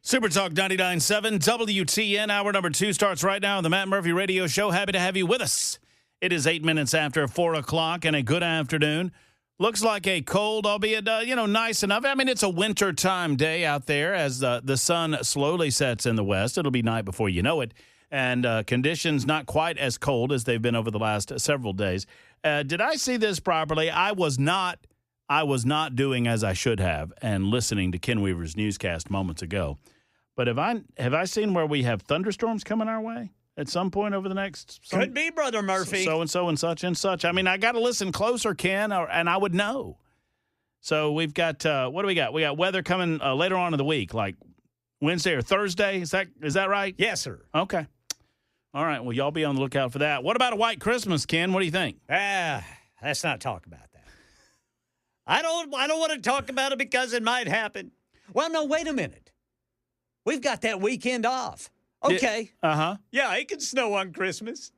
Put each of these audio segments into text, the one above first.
Super Talk 99.7 WTN. Hour number 2 starts right now on the Matt Murphy Radio Show. Happy to have you with us. It is 8 minutes after 4 o'clock and a good afternoon. Looks like a cold, albeit, nice enough. I mean, it's a wintertime day out there as the sun slowly sets in the west. It'll be night before you know it. And conditions not quite as cold as they've been over the last several days. Did I see this properly? I was not doing as I should have and listening to Ken Weaver's newscast moments ago. But have I seen where we have thunderstorms coming our way at some point over the next? Could be, Brother Murphy. So and so and such and such. I mean, I got to listen closer, Ken, and I would know. So we've got what do we got? We got weather coming later on in the week, like Wednesday or Thursday. Is that right? Yes, sir. Okay. All right. Well, y'all be on the lookout for that. What about a white Christmas, Ken? What do you think? Let's not talk about that. I don't want to talk about it because it might happen. Well, no, wait a minute. We've got that weekend off. Okay. Yeah, it can snow on Christmas.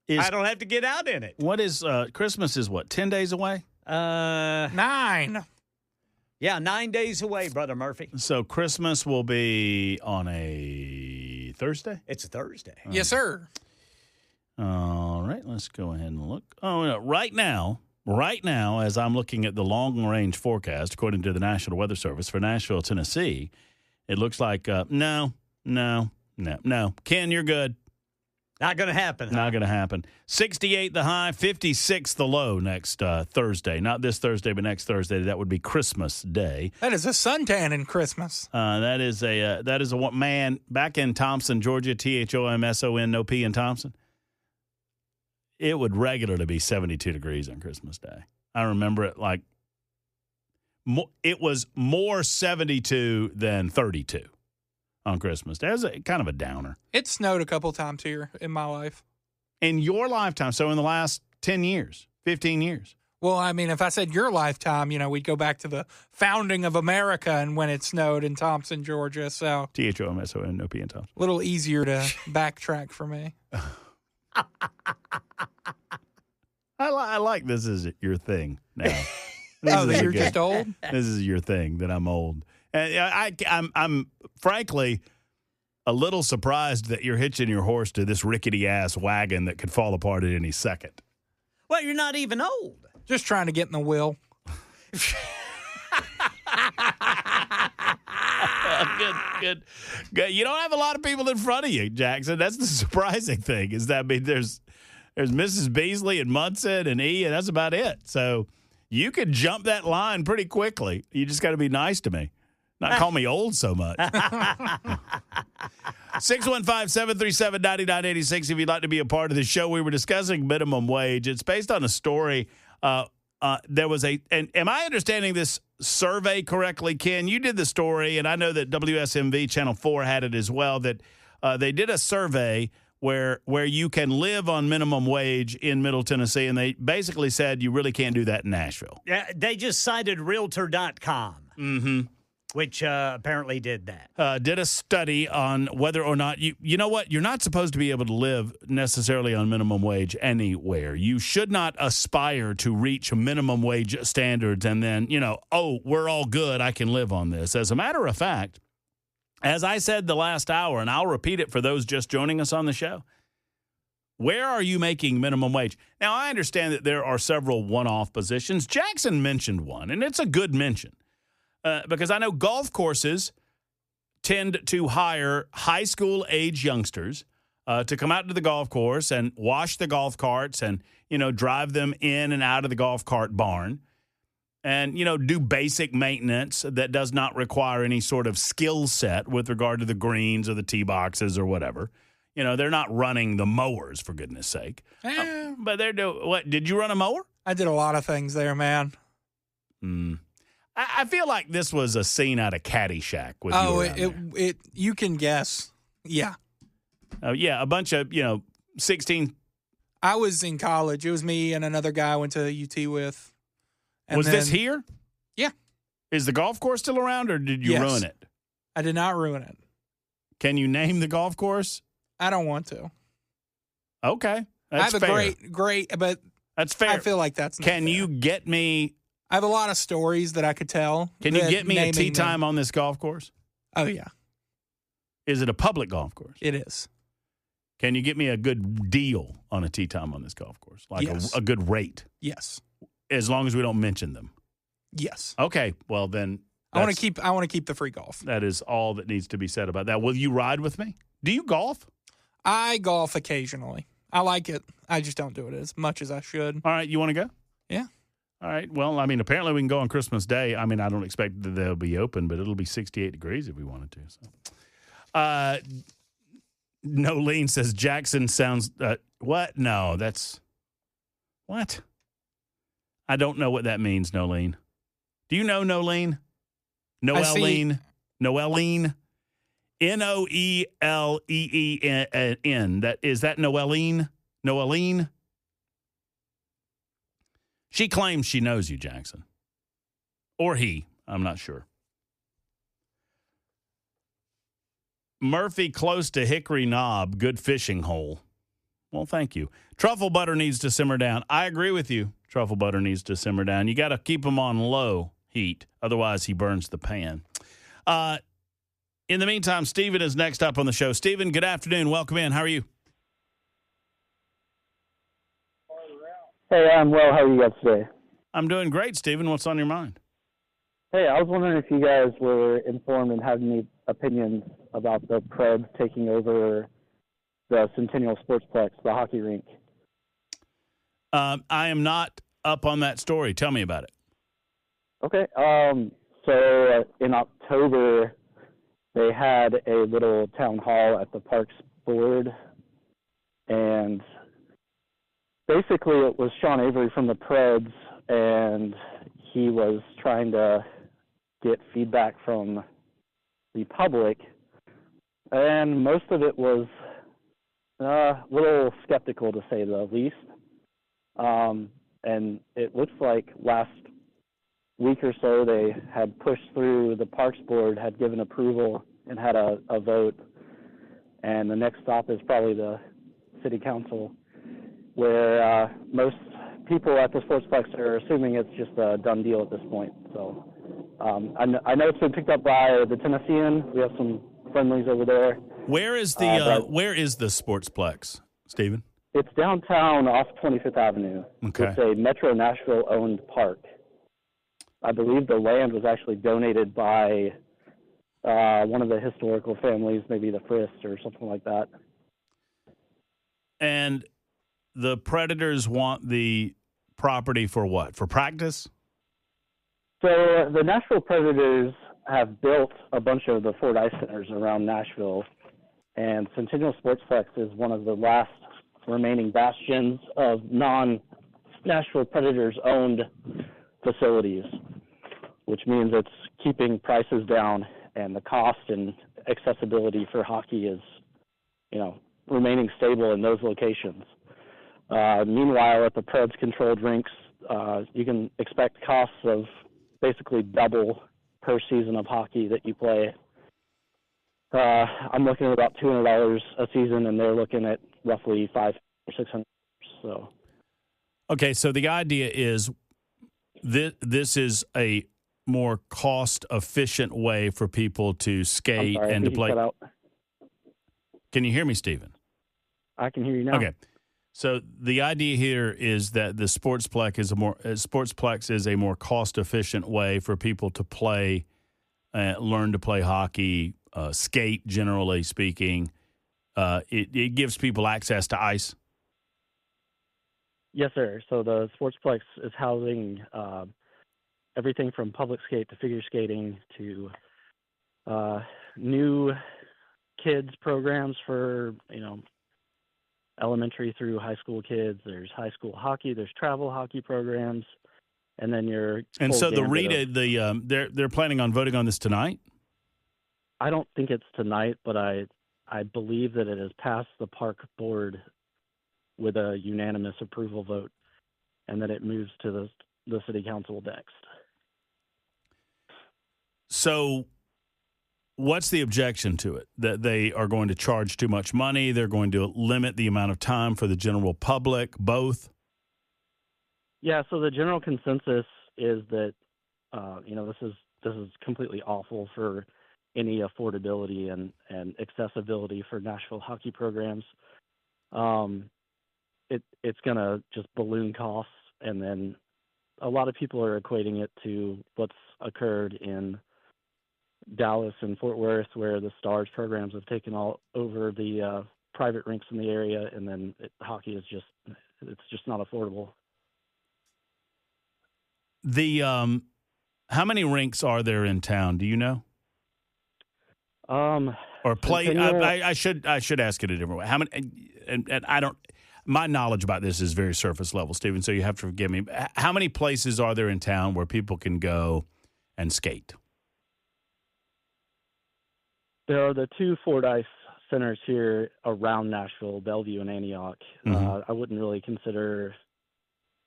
I don't have to get out in it. What is Christmas is what, 10 days away? 9. Yeah, 9 days away, Brother Murphy. So Christmas will be on a Thursday? It's a Thursday. Yes, sir. All right, let's go ahead and look. Oh, no, right now, as I'm looking at the long-range forecast, according to the National Weather Service for Nashville, Tennessee, it looks like no. Ken, you're good. Not going to happen. Not going to happen. 68 the high, 56 the low next Thursday. Not this Thursday, but next Thursday. That would be Christmas Day. That is a suntan in Christmas. That is a man back in Thompson, Georgia. THOMSON, no P in Thompson. It would regularly be 72 degrees on Christmas Day. I remember it like it was more 72 than 32 on Christmas Day. It was kind of a downer. It snowed a couple times here in my life. In your lifetime, so in the last 10 years, 15 years. Well, I mean, if I said your lifetime, we'd go back to the founding of America and when it snowed in Thompson, Georgia. So THOMSON, no P in Thompson. A little easier to backtrack for me. I like this is your thing now. That you're just old? This is your thing, that I'm old. And I'm frankly a little surprised that you're hitching your horse to this rickety-ass wagon that could fall apart at any second. Well, you're not even old. Just trying to get in the wheel. Good. You don't have a lot of people in front of you, Jackson. That's the surprising thing is that there's Mrs. Beasley and Munson and E, and that's about it. So you could jump that line pretty quickly. You just got to be nice to me. Not call me old so much. 615-737-9986 if you'd like to be a part of the show. We were discussing minimum wage. It's based on a story. There was and am I understanding this survey correctly, Ken? You did the story, and I know that WSMV Channel 4 had it as well, that they did a survey where you can live on minimum wage in Middle Tennessee, and they basically said you really can't do that in Nashville. Yeah, they just cited Realtor.com, which apparently did that. Did a study on whether or not you know what? You're not supposed to be able to live necessarily on minimum wage anywhere. You should not aspire to reach minimum wage standards and then, we're all good, I can live on this. As a matter of fact, as I said the last hour, and I'll repeat it for those just joining us on the show, where are you making minimum wage? Now, I understand that there are several one-off positions. Jackson mentioned one, and it's a good mention because I know golf courses tend to hire high school-age youngsters to come out to the golf course and wash the golf carts and, drive them in and out of the golf cart barn. And, do basic maintenance that does not require any sort of skill set with regard to the greens or the tee boxes or whatever. They're not running the mowers, for goodness sake. But they're doing, what, did you run a mower? I did a lot of things there, man. I feel like this was a scene out of Caddyshack with you. You can guess. Yeah. Yeah, a bunch of, 16. I was in college. It was me and another guy I went to UT with. And this here? Yeah. Is the golf course still around, or did you ruin it? I did not ruin it. Can you name the golf course? I don't want to. Okay. That's fair. I have a great, but that's fair. I feel like that's not Can fair. you get me? I have a lot of stories that I could tell. Can you get me a tee time on this golf course? Oh, yeah. Is it a public golf course? It is. Can you get me a good deal on a tee time on this golf course? Like Yes. a good rate? Yes. As long as we don't mention them. Yes. Okay. Well, then I want to keep the free golf. that is all that needs to be said about that. Will you ride with me? Do you golf? I golf occasionally. I like it. I just don't do it as much as I should. All right. You want to go? Yeah. All right. Well, I mean, apparently we can go on Christmas Day. I mean, I don't expect that they'll be open, but it'll be 68 degrees if we wanted to. So, Nolene says Jackson sounds what? No, that's what? I don't know what that means, Nolene. Do you know Nolene? Noeline? Noeline? Noeleen. That Noeline? Noeline? She claims she knows you, Jackson. Or he. I'm not sure. Murphy close to Hickory Knob. Good fishing hole. Well, thank you. Truffle butter needs to simmer down. I agree with you. Truffle butter needs to simmer down. You got to keep him on low heat. Otherwise, he burns the pan. In the meantime, Stephen is next up on the show. Stephen, good afternoon. Welcome in. How are you? Hey, I'm well. How are you guys today? I'm doing great, Stephen. What's on your mind? Hey, I was wondering if you guys were informed and had any opinions about the Preds taking over the Centennial Sportsplex, the hockey rink. I am not up on that story. Tell me about it. Okay. So in October, they had a little town hall at the Parks Board, and basically it was Sean Avery from the Preds, and he was trying to get feedback from the public, and most of it was a little skeptical, to say the least. And it looks like last week or so they had pushed through, the Parks Board had given approval and had a vote, and the next stop is probably the City Council, where most people at the Sportsplex are assuming it's just a done deal at this point. So I know it's been picked up by the Tennessean. We have some friendlies over there. Where is the Sportsplex, Stephen? It's downtown off 25th Avenue. Okay. It's a Metro Nashville-owned park. I believe the land was actually donated by one of the historical families, maybe the Frist or something like that. And the Predators want the property for what? For practice? So the Nashville Predators have built a bunch of the Ford Ice Centers around Nashville, and Centennial Sportsplex is one of the last remaining bastions of non-Nashville Predators-owned facilities, which means it's keeping prices down, and the cost and accessibility for hockey is, remaining stable in those locations. Meanwhile, at the Preds-controlled rinks, you can expect costs of basically double per season of hockey that you play. I'm looking at about $200 a season, and they're looking at roughly $500 or $600. So, okay, so the idea is this is a more cost-efficient way for people to skate and to play. Can you hear me, Stephen? I can hear you now. Okay. So the idea here is that the Sportsplex is a more cost-efficient way for people to play, learn to play hockey, skate, generally speaking. It gives people access to ice. Yes, sir. So the Sportsplex is housing everything from public skate to figure skating to new kids programs for, elementary through high school kids. There's high school hockey, there's travel hockey programs, and then so they're planning on voting on this tonight? I don't think it's tonight, but I believe that it has passed the park board with a unanimous approval vote, and that it moves to the city council next. So what's the objection to it? That they are going to charge too much money? They're going to limit the amount of time for the general public? Both? Yeah, so the general consensus is that, this is completely awful for any affordability and accessibility for Nashville hockey programs. It's going to just balloon costs, and then a lot of people are equating it to what's occurred in Dallas and Fort Worth, where the Stars programs have taken all over the private rinks in the area, and then hockey is just not affordable. The how many rinks are there in town? Do you know? Or play? I should ask it a different way. How many? And I don't. My knowledge about this is very surface level, Stephen. So you have to forgive me. How many places are there in town where people can go and skate? There are the two Fordyce centers here around Nashville, Bellevue and Antioch. Mm-hmm. I wouldn't really consider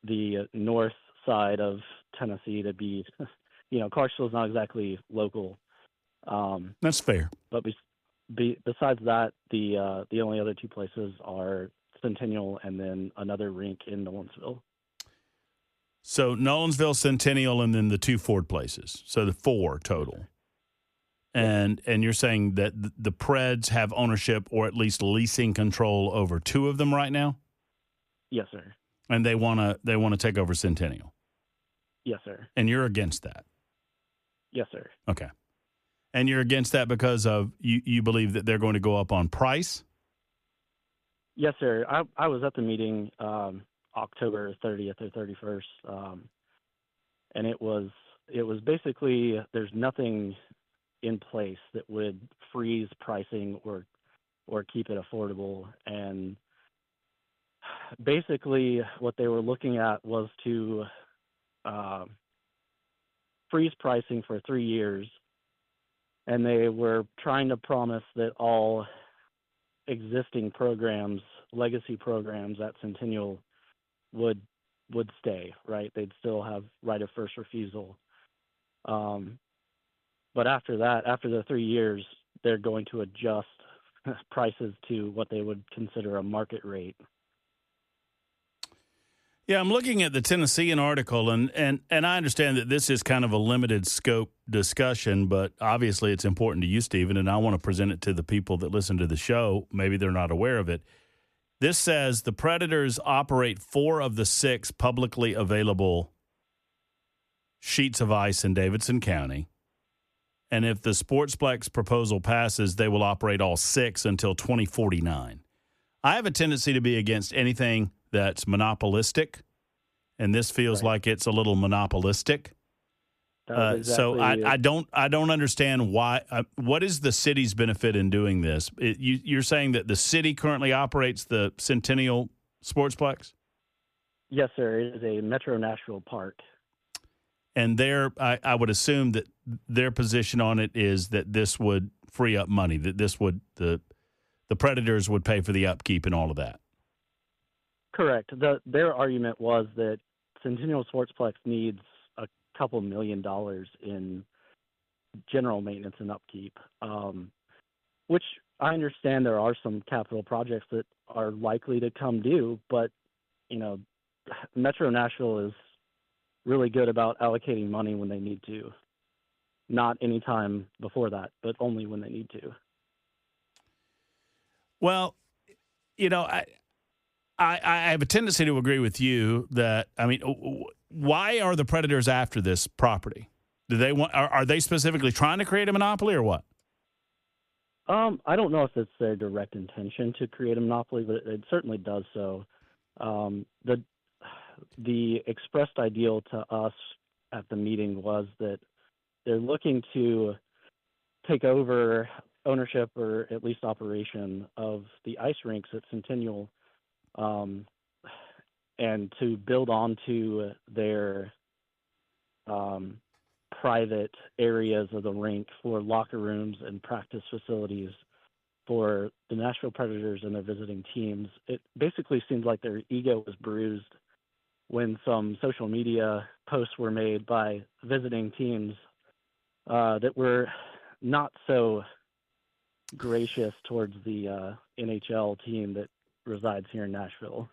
the north side of Tennessee to be, Clarksville's not exactly local. That's fair. But besides that, the only other two places are Centennial and then another rink in Nolensville. So Nolensville, Centennial, and then the two Ford places. So the 4 total. And you're saying that the Preds have ownership or at least leasing control over 2 of them right now? Yes, sir. And they want to take over Centennial? Yes, sir. And you're against that? Yes, sir. Okay. And you're against that because of you believe that they're going to go up on price? Yes, sir. I was at the meeting October 30th or 31st, and it was basically there's nothing in place that would freeze pricing or keep it affordable. And basically what they were looking at was to freeze pricing for 3 years, and they were trying to promise that all existing programs, legacy programs at Centennial would stay, right? They'd still have right of first refusal. But after that, after the 3 years, they're going to adjust prices to what they would consider a market rate. Yeah, I'm looking at the Tennessean article, and I understand that this is kind of a limited scope discussion, but obviously it's important to you, Stephen, and I want to present it to the people that listen to the show. Maybe they're not aware of it. This says the Predators operate 4 of the 6 publicly available sheets of ice in Davidson County. And if the Sportsplex proposal passes, they will operate all 6 until 2049. I have a tendency to be against anything that's monopolistic, and this feels like it's a little monopolistic. So I don't understand why. What is the city's benefit in doing this? You're saying that the city currently operates the Centennial Sportsplex? Yes, sir. It is a Metro Nashville park. And I would assume that their position on it is that this would free up money, that this would the Predators would pay for the upkeep and all of that. Correct. Their argument was that Centennial Sportsplex needs a couple $1 million in general maintenance and upkeep, which I understand there are some capital projects that are likely to come due, but, Metro Nashville is really good about allocating money when they need to. Not any time before that, but only when they need to. Well, I have a tendency to agree with you that, why are the Predators after this property? Do they are they specifically trying to create a monopoly or what? I don't know if it's their direct intention to create a monopoly, but it certainly does so. The expressed ideal to us at the meeting was that they're looking to take over ownership or at least operation of the ice rinks at Centennial, and to build onto their private areas of the rink for locker rooms and practice facilities for the Nashville Predators and their visiting teams. It basically seems like their ego was bruised when some social media posts were made by visiting teams that were not so gracious towards the NHL team that resides here in Nashville.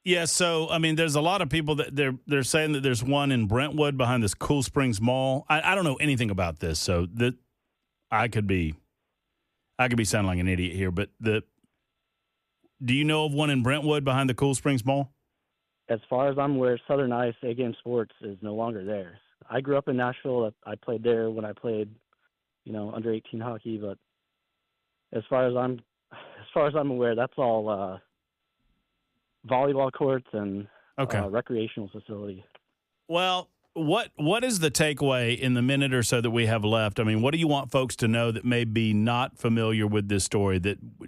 Yeah, so there's a lot of people that they're saying that there's one in Brentwood behind this Cool Springs Mall. I don't know anything about this, so I could be sounding like an idiot here, but do you know of one in Brentwood behind the Cool Springs Mall? As far as I'm aware, Southern Ice A-Game Sports is no longer there. I grew up in Nashville. I played there when I played, under 18 hockey. But as far as I'm aware, that's all volleyball courts and recreational facility. Well, what is the takeaway in the minute or so that we have left? I mean, what do you want folks to know that may be not familiar with this story?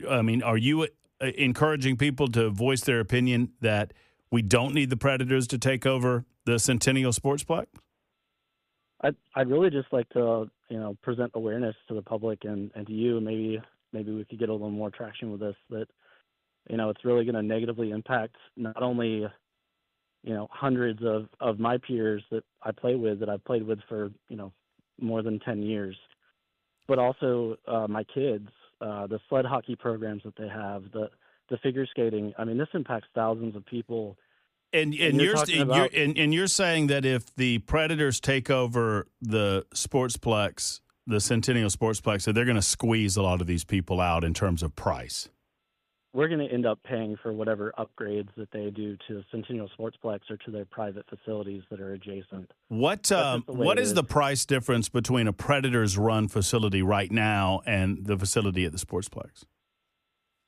Are you encouraging people to voice their opinion that we don't need the Predators to take over the Centennial Sportsplex? I'd really just like to, present awareness to the public and to you. Maybe we could get a little more traction with this. That, it's really going to negatively impact not only, hundreds of my peers that I've played with for, more than 10 years, but also my kids, the sled hockey programs that they have, the figure skating. I mean, this impacts thousands of people. And you're saying that if the Predators take over the Sportsplex, the Centennial Sportsplex, that they're going to squeeze a lot of these people out in terms of price. We're going to end up paying for whatever upgrades that they do to the Centennial Sportsplex or to their private facilities that are adjacent. What is the price difference between a Predators run facility right now and the facility at the Sportsplex?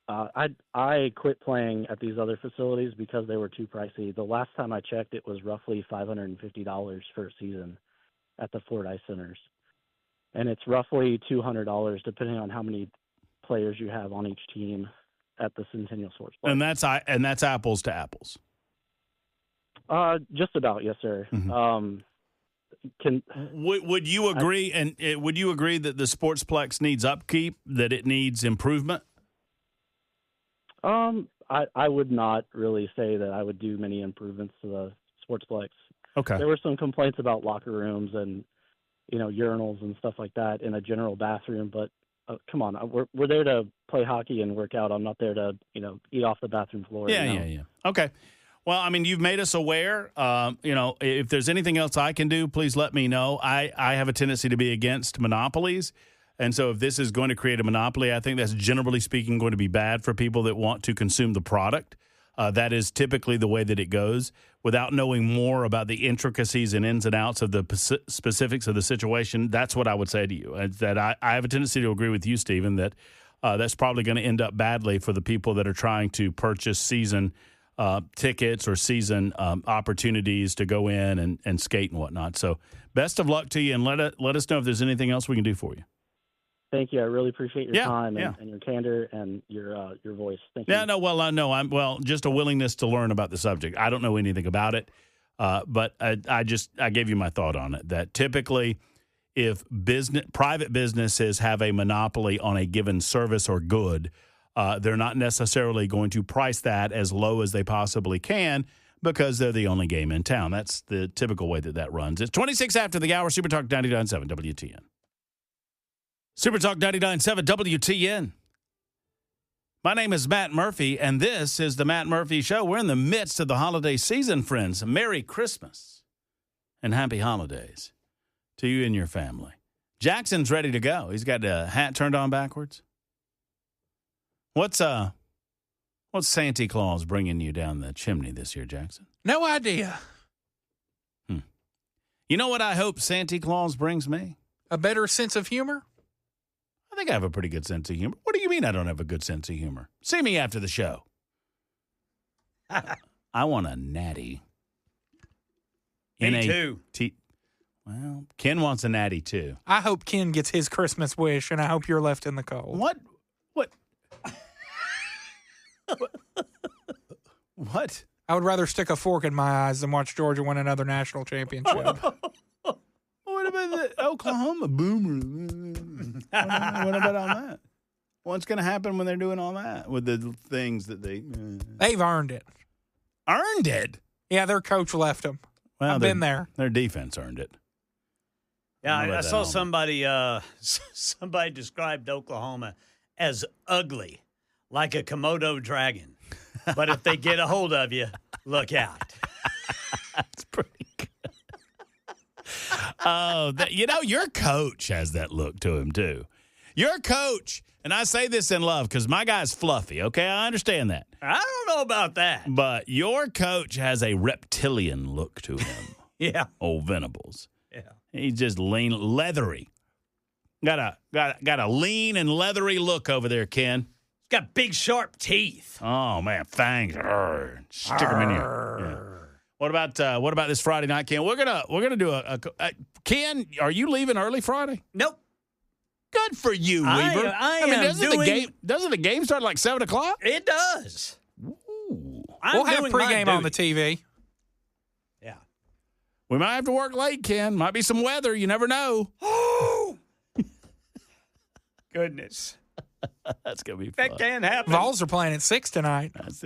I quit playing at these other facilities because they were too pricey. The last time I checked, it was roughly $550 for a season at the Ford Ice Centers. And it's roughly $200 depending on how many players you have on each team at the Centennial Sportsplex. And that's apples to apples. Just about, yes, sir. Mm-hmm. Would you agree? Would you agree that the Sportsplex needs upkeep, that it needs improvement? I would not really say that I would do many improvements to the Sportsplex. Okay. There were some complaints about locker rooms and, urinals and stuff like that in a general bathroom, but come on, we're there to play hockey and work out. I'm not there to, eat off the bathroom floor. Yeah. Okay. Well, I mean, you've made us aware. If there's anything else I can do, please let me know. I have a tendency to be against monopolies. And so if this is going to create a monopoly, I think that's generally speaking going to be bad for people that want to consume the product. That is typically the way that it goes. Without knowing more about the intricacies and ins and outs of the specifics of the situation, that's what I would say to you. That I have a tendency to agree with you, Stephen, that that's probably going to end up badly for the people that are trying to purchase season tickets or season opportunities to go in and skate and whatnot. So best of luck to you, and let us know if there's anything else we can do for you. Thank you. I really appreciate your time and your candor and your voice. Thank you. I'm just a willingness to learn about the subject. I don't know anything about it, but I gave you my thought on it. That typically, if private businesses have a monopoly on a given service or good, they're not necessarily going to price that as low as they possibly can because they're the only game in town. That's the typical way that runs. It's 26 after the hour. Super Talk 99.7 WTN. Super Talk 99.7 WTN. My name is Matt Murphy, and this is the Matt Murphy Show. We're in the midst of the holiday season, friends. Merry Christmas and happy holidays to you and your family. Jackson's ready to go. He's got the hat turned on backwards. What's Santa Claus bringing you down the chimney this year, Jackson? No idea. You know what I hope Santa Claus brings me? A better sense of humor? I think I have a pretty good sense of humor. What do you mean I don't have a good sense of humor? See me after the show. I want a natty. Me too. Well, Ken wants a natty too. I hope Ken gets his Christmas wish, and I hope you're left in the cold. What? What? I would rather stick a fork in my eyes than watch Georgia win another national championship. What about the Oklahoma Boomer? What about all that? What's going to happen when they're doing all that with the things that they've earned it? Earned it? Yeah, their coach left them. Well, I've been there. Their defense earned it. Yeah, I saw somebody described Oklahoma as ugly, like a Komodo dragon. But if they get a hold of you, look out. That's pretty good. Oh, your coach has that look to him, too. Your coach, and I say this in love because my guy's fluffy, okay? I understand that. I don't know about that. But your coach has a reptilian look to him. Yeah. Old Venables. Yeah. He's just lean, leathery. Got a lean and leathery look over there, Ken. He's got big, sharp teeth. Oh, man, fangs. Arr, stick them in you. Yeah. What about this Friday night, Ken? We're gonna do a Ken, are you leaving early Friday? Nope. Good for you, Weaver. Doesn't the game start like 7:00? It does. Ooh. We'll have pregame on the TV. Yeah. We might have to work late, Ken. Might be some weather. You never know. Oh, goodness. That's going to be fun. That can't happen. Vols are playing at 6 tonight. That's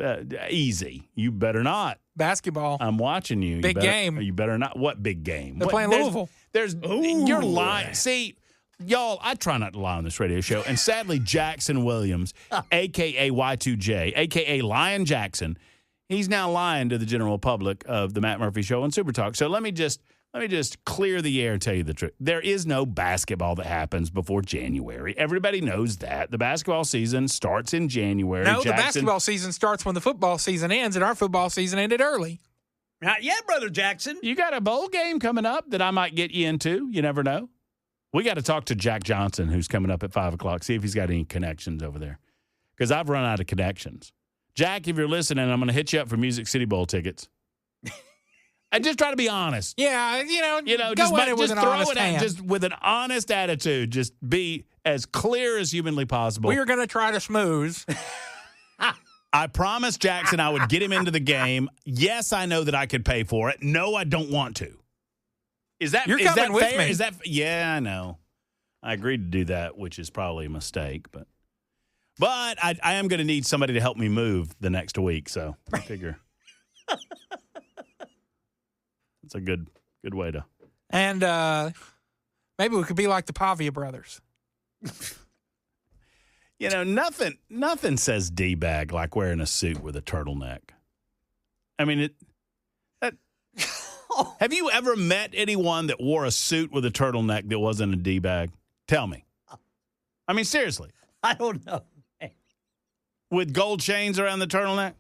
easy. You better not. Basketball. I'm watching you. Big game. You better not. What big game? They're playing Louisville. You're lying. See, y'all, I try not to lie on this radio show. And sadly, Jackson Williams, a.k.a. Y2J, a.k.a. Lion Jackson, he's now lying to the general public of the Matt Murphy Show and Super Talk. So let me just clear the air and tell you the truth. There is no basketball that happens before January. Everybody knows that. The basketball season starts in January. No, the basketball season starts when the football season ends, and our football season ended early. Not yet, Brother Jackson. You got a bowl game coming up that I might get you into. You never know. We got to talk to Jack Johnson, who's coming up at 5 o'clock, see if he's got any connections over there. Because I've run out of connections. Jack, if you're listening, I'm going to hit you up for Music City Bowl tickets. I just try to be honest. Yeah, just go at it with an honest hand. Just with an honest attitude. Just be as clear as humanly possible. We are going to try to smooth. I promised Jackson I would get him into the game. Yes, I know that I could pay for it. No, I don't want to. You're coming with fair? me? Is that yeah? I know. I agreed to do that, which is probably a mistake, but I am going to need somebody to help me move the next week. So I figure. It's a good way to. And maybe we could be like the Pavia brothers. Nothing says D-bag like wearing a suit with a turtleneck. I mean, have you ever met anyone that wore a suit with a turtleneck that wasn't a D-bag? Tell me. I mean, seriously. I don't know. With gold chains around the turtleneck?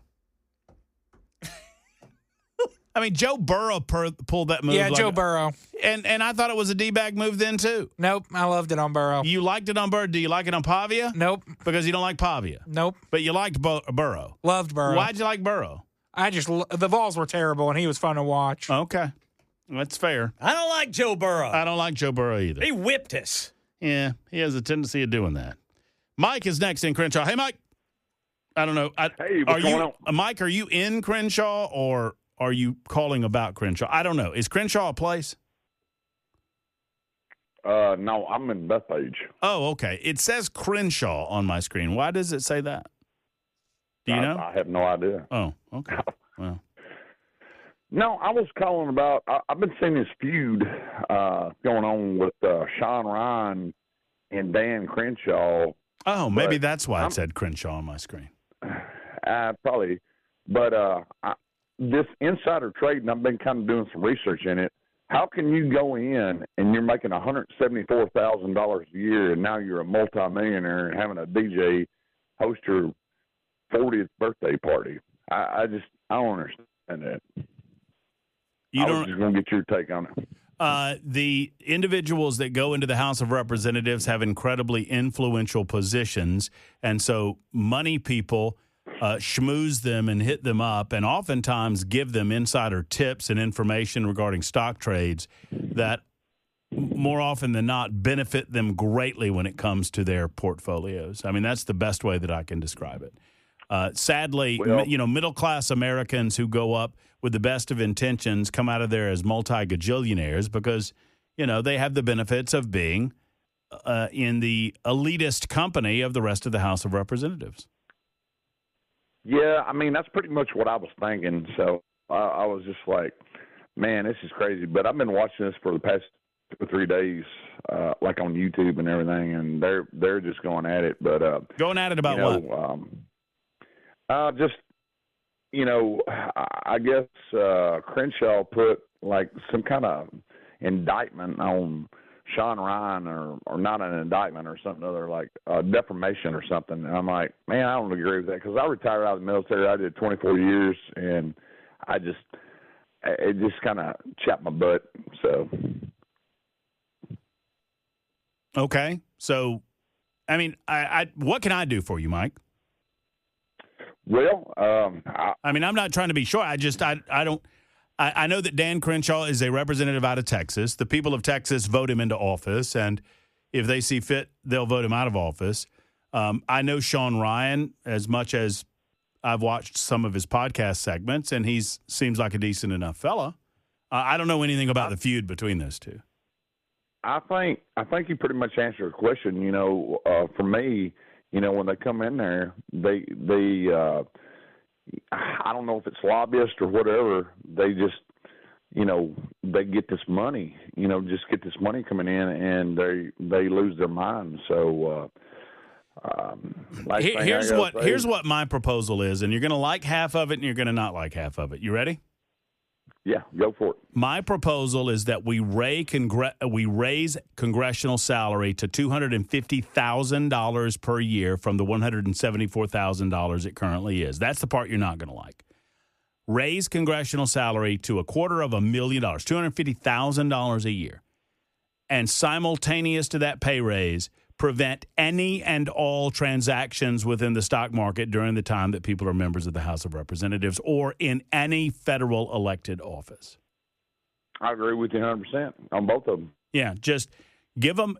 I mean, Joe Burrow pulled that move. Yeah, Joe Burrow. And I thought it was a D-bag move then, too. Nope, I loved it on Burrow. You liked it on Burrow. Do you like it on Pavia? Nope. Because you don't like Pavia? Nope. But you liked Burrow? Loved Burrow. Why'd you like Burrow? The Vols were terrible, and he was fun to watch. Okay. That's fair. I don't like Joe Burrow. I don't like Joe Burrow either. He whipped us. Yeah, he has a tendency of doing that. Mike is next in Crenshaw. Hey, Mike. I don't know. Hey, what's going on? Mike, are you in Crenshaw or are you calling about Crenshaw? I don't know. Is Crenshaw a place? No, I'm in Bethpage. Oh, okay. It says Crenshaw on my screen. Why does it say that? Do you know? I have no idea. Oh, okay. Well. No, I was calling about. I've been seeing this feud going on with Sean Ryan and Dan Crenshaw. Oh, maybe that's why it said Crenshaw on my screen. Probably, but this insider trading, I've been kind of doing some research in it. How can you go in and you're making $174,000 a year, and now you're a multimillionaire and having a DJ host your 40th birthday party? I don't understand that. I was just going to get your take on it. The individuals that go into the House of Representatives have incredibly influential positions, and so money people schmooze them and hit them up and oftentimes give them insider tips and information regarding stock trades that more often than not benefit them greatly when it comes to their portfolios. I mean, that's the best way that I can describe it. Sadly, middle-class Americans who go up with the best of intentions come out of there as multi-gajillionaires because, they have the benefits of being in the elitist company of the rest of the House of Representatives. Yeah, I mean, that's pretty much what I was thinking. So I was just like, man, this is crazy. But I've been watching this for the past 2 or 3 days, like on YouTube and everything, and they're just going at it. But going at it about what? I guess Crenshaw put like some kind of indictment on Sean Ryan or not an indictment or something other, like defamation or something. And I'm like, man, I don't agree with that, because I retired out of the military. I did 24 years, and it just kind of chapped my butt. So. Okay. So, I mean, what can I do for you, Mike? Well, I mean, I'm not trying to be short. I know that Dan Crenshaw is a representative out of Texas. The people of Texas vote him into office, and if they see fit, they'll vote him out of office. I know Sean Ryan as much as I've watched some of his podcast segments, and he seems like a decent enough fella. I don't know anything about the feud between those two. I think you pretty much answered the question. You know, for me, you know, when they come in there, they I don't know if it's lobbyists or whatever. They just, you know, they get this money. You know, just get this money coming in, and they lose their mind. So. Here's what my proposal is, and you're going to like half of it, and you're going to not like half of it. You ready? Yeah, go for it. My proposal is that we raise congressional salary to $250,000 per year from the $174,000 it currently is. That's the part you're not going to like. Raise congressional salary to $250,000, $250,000 a year, and simultaneous to that pay raise, prevent any and all transactions within the stock market during the time that people are members of the House of Representatives or in any federal elected office. I agree with you 100% on both of them. Yeah, just give them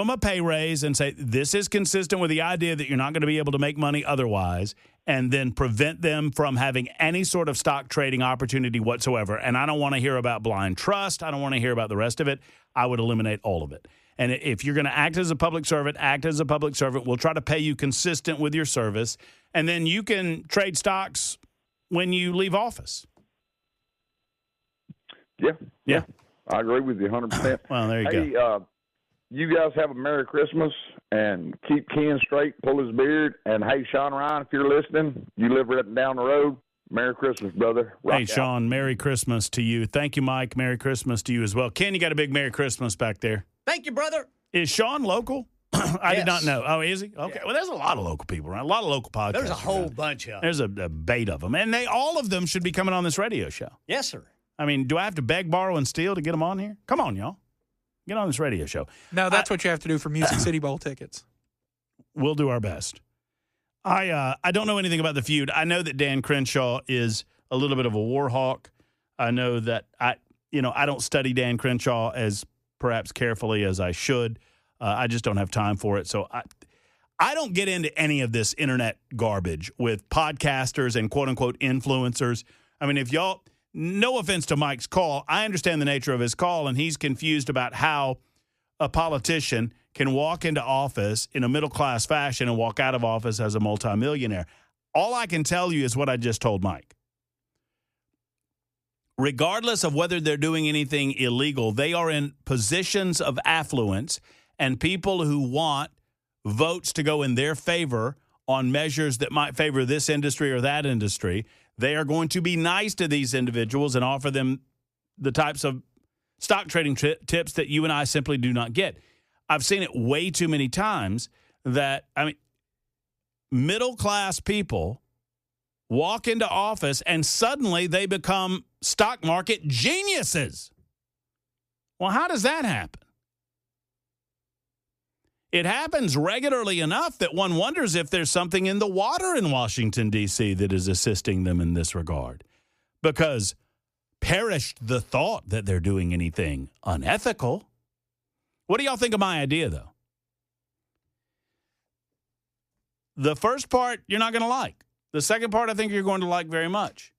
a pay raise and say this is consistent with the idea that you're not going to be able to make money otherwise, and then prevent them from having any sort of stock trading opportunity whatsoever. And I don't want to hear about blind trust. I don't want to hear about the rest of it. I would eliminate all of it. And if you're going to act as a public servant, act as a public servant. We'll try to pay you consistent with your service. And then you can trade stocks when you leave office. Yeah. I agree with you 100%. Well, there you go. You guys have a Merry Christmas, and keep Ken straight, pull his beard. And, hey, Sean Ryan, if you're listening, you live right down the road. Merry Christmas, brother. Rock hey, Sean, Merry Christmas to you. Thank you, Mike. Merry Christmas to you as well. Ken, you got a big Merry Christmas back there. Thank you, brother. Is Sean local? I did not know. Oh, is he? Okay. Yeah. Well, there's a lot of local people around. A lot of local podcasts. There's a whole bunch of them. There's a bait of them. And all of them should be coming on this radio show. Yes, sir. I mean, do I have to beg, borrow, and steal to get them on here? Come on, y'all. Get on this radio show. No, that's what you have to do for Music City Bowl tickets. We'll do our best. I don't know anything about the feud. I know that Dan Crenshaw is a little bit of a war hawk. I know that I don't study Dan Crenshaw as perhaps carefully as I should. I just don't have time for it. So I don't get into any of this internet garbage with podcasters and quote-unquote influencers. I mean, if y'all, no offense to Mike's call, I understand the nature of his call, and he's confused about how a politician can walk into office in a middle-class fashion and walk out of office as a multimillionaire. All I can tell you is what I just told Mike. Regardless of whether they're doing anything illegal, they are in positions of affluence, and people who want votes to go in their favor on measures that might favor this industry or that industry, they are going to be nice to these individuals and offer them the types of stock trading tips that you and I simply do not get. I've seen it way too many times that, middle-class people walk into office and suddenly they become stock market geniuses. Well, how does that happen? It happens regularly enough that one wonders if there's something in the water in Washington, D.C. that is assisting them in this regard. Because perished the thought that they're doing anything unethical. What do y'all think of my idea, though? The first part, you're not going to like. The second part, I think you're going to like very much.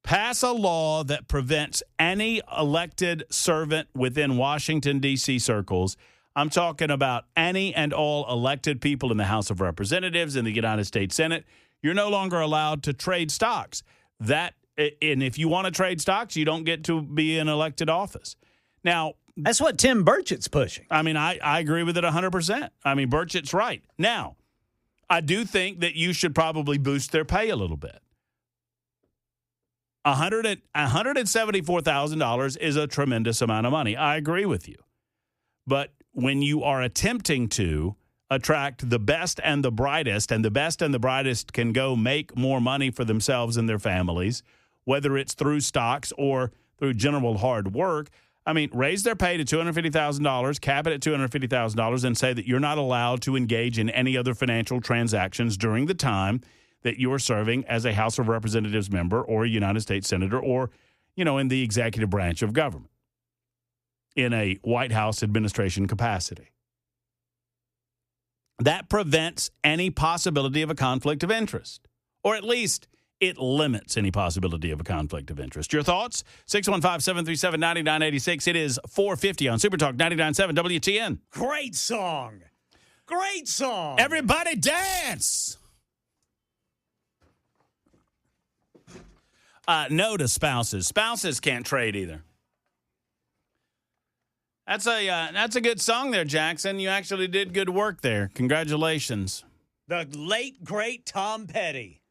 Pass a law that prevents any elected servant within Washington, D.C. circles. I'm talking about any and all elected people in the House of Representatives, in the United States Senate. You're no longer allowed to trade stocks. And if you want to trade stocks, you don't get to be in elected office. Now, that's what Tim Burchett's pushing. I mean, I agree with it 100%. I mean, Burchett's right. Now, I do think that you should probably boost their pay a little bit. $174,000 is a tremendous amount of money. I agree with you. But when you are attempting to attract the best and the brightest can go make more money for themselves and their families, whether it's through stocks or through general hard work. I mean, raise their pay to $250,000, cap it at $250,000, and say that you're not allowed to engage in any other financial transactions during the time that you're serving as a House of Representatives member or a United States Senator or, in the executive branch of government in a White House administration capacity. That prevents any possibility of a conflict of interest, or at least it limits any possibility of a conflict of interest. Your thoughts? 615-737-9986. It is 4:50 on Super Talk 99.7 WTN. Great song. Great song. Everybody dance. No to spouses. Spouses can't trade either. That's a good song there, Jackson. You actually did good work there. Congratulations. The late, great Tom Petty.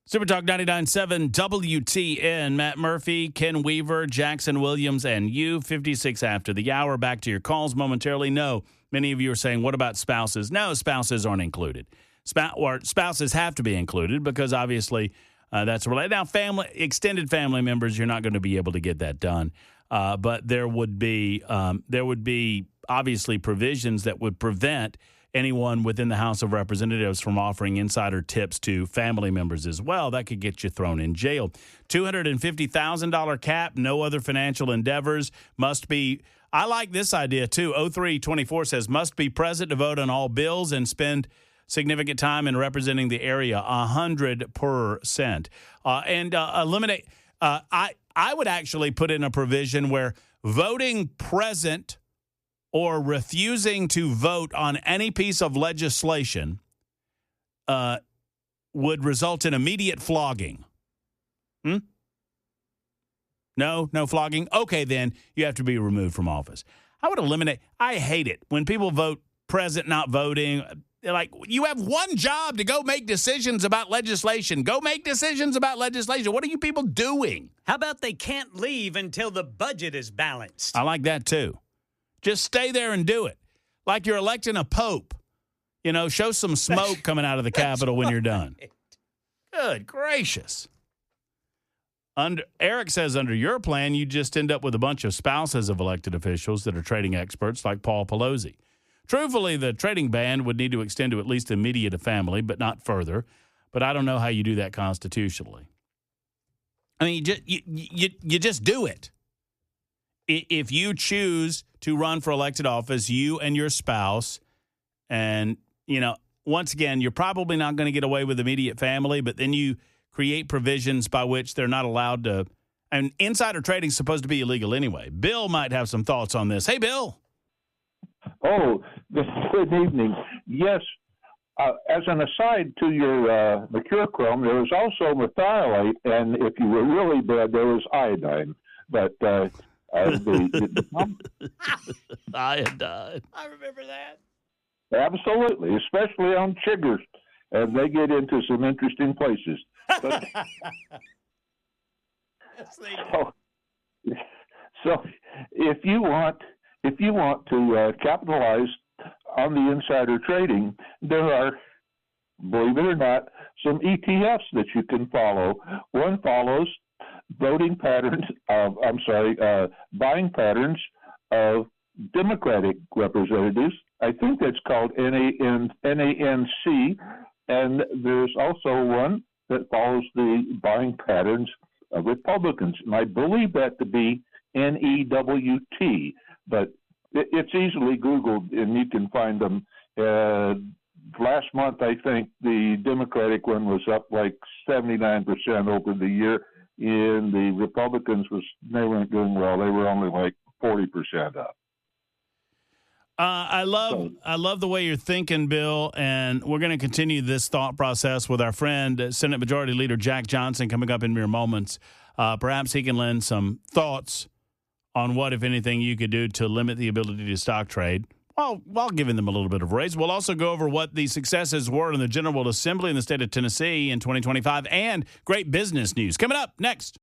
Super Talk 99.7 WTN. Matt Murphy, Ken Weaver, Jackson Williams, and you. 56 after the hour. Back to your calls momentarily. No, many of you are saying, what about spouses? No, spouses aren't included. Spouses have to be included because obviously that's related. Now, extended family members, you're not going to be able to get that done. But there would be obviously provisions that would prevent anyone within the House of Representatives from offering insider tips to family members as well. That could get you thrown in jail. $250,000 cap, no other financial endeavors, must be. I like this idea too. 0324 says must be present to vote on all bills and spend significant time in representing the area. 100%. And eliminate. I would actually put in a provision where voting present or refusing to vote on any piece of legislation would result in immediate flogging. No flogging? Okay, then you have to be removed from office. I hate it when people vote present, not voting. Like, you have one job to go make decisions about legislation. Go make decisions about legislation. What are you people doing? How about they can't leave until the budget is balanced? I like that, too. Just stay there and do it. Like you're electing a pope. Show some smoke coming out of the Capitol when you're done. Good gracious. Eric says under your plan, you just end up with a bunch of spouses of elected officials that are trading experts like Paul Pelosi. Truthfully, the trading ban would need to extend to at least immediate family, but not further. But I don't know how you do that constitutionally. I mean, you just do it. If you choose to run for elected office, you and your spouse, and, once again, you're probably not going to get away with immediate family, but then you create provisions by which they're not allowed to. And insider trading is supposed to be illegal anyway. Bill might have some thoughts on this. Hey, Bill. Oh, good evening. Yes, as an aside to your mercurochrome, there was also methylate, and if you were really bad, there was iodine. But iodine. I remember that. Absolutely, especially on chiggers, and they get into some interesting places. But, yes, they do. So if you want to capitalize on the insider trading, there are, believe it or not, some ETFs that you can follow. One follows buying patterns of Democratic representatives. I think that's called NANC, and there's also one that follows the buying patterns of Republicans. And I believe that to be NEWT, but it's easily Googled, and you can find them. Last month, I think the Democratic one was up like 79% over the year, and the Republicans they weren't doing well. They were only like 40% up. I love the way you're thinking, Bill, and we're going to continue this thought process with our friend, Senate Majority Leader Jack Johnson, coming up in mere moments. Perhaps he can lend some thoughts on what, if anything, you could do to limit the ability to stock trade while giving them a little bit of a raise. We'll also go over what the successes were in the General Assembly in the state of Tennessee in 2025 and great business news. Coming up next.